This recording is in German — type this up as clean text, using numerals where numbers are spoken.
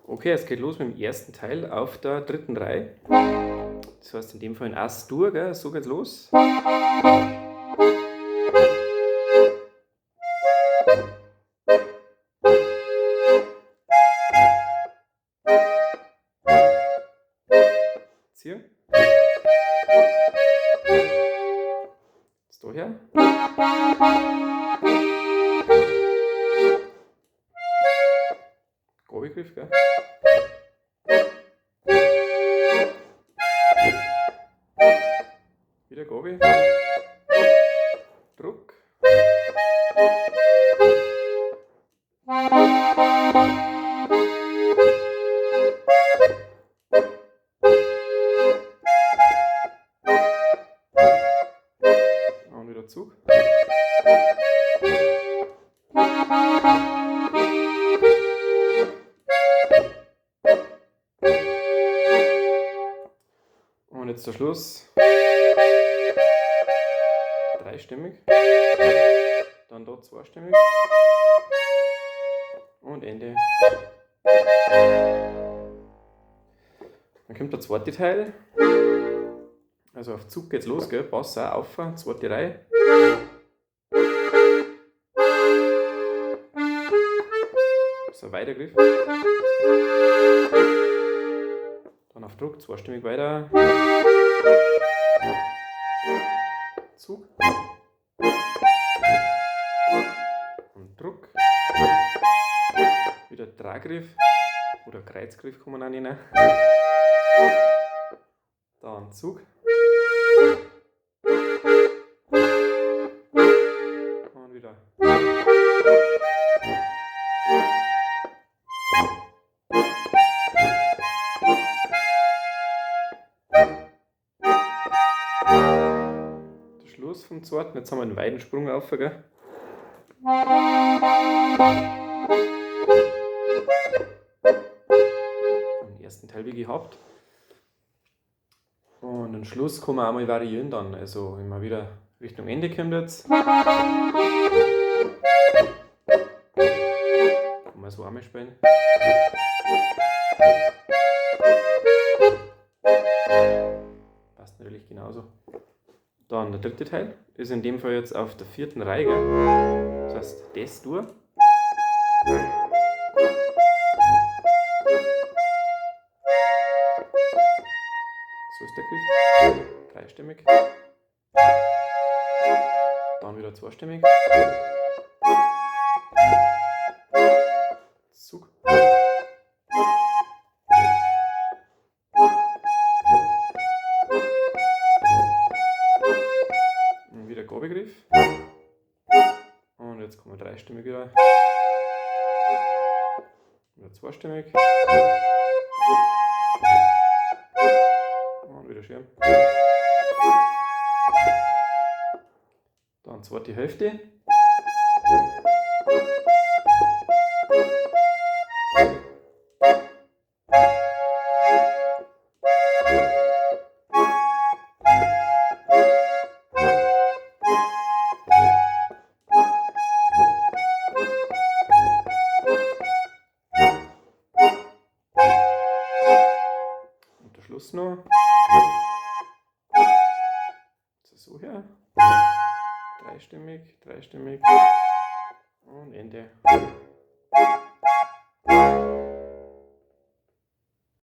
Okay, es geht los mit dem ersten Teil auf der dritten Reihe. Das heißt in dem Fall in As-Dur, gell? So geht's los. Ziehen. Jetzt daher. Gabelgriff, gell? Wieder Gabel. Druck. Und wieder Zug. Und jetzt der Schluss. Dreistimmig. Dann da zweistimmig. Und Ende. Dann kommt der zweite Teil. Also auf Zug geht's los, gell? Bass auch auf, zweite Reihe. So, Weitergriff. Dann auf Druck, zweistimmig weiter. Zug. Und Druck. Wieder Tragriff. Oder Kreuzgriff kann man auch nennen. Dann Zug. Und wieder. Der Schluss vom zweiten. Jetzt haben wir einen weiten Sprung auf, gell? Den ersten Teil wie gehabt. Und den Schluss kann man auch mal variieren dann. Also wenn man wieder Richtung Ende kommt jetzt. Kann man so einmal spielen. Passt natürlich genauso. Dann der dritte Teil ist in dem Fall jetzt auf der vierten Reihe. Das heißt Das-Dur. So ist der Griff. Dreistimmig. Dann wieder zweistimmig. Zug. Und wieder Gabelgriff. Und jetzt kommen wir dreistimmig wieder. Wieder zweistimmig. Und wieder schön. Dann zweite Hälfte. Schluss noch. So her. Dreistimmig und Ende.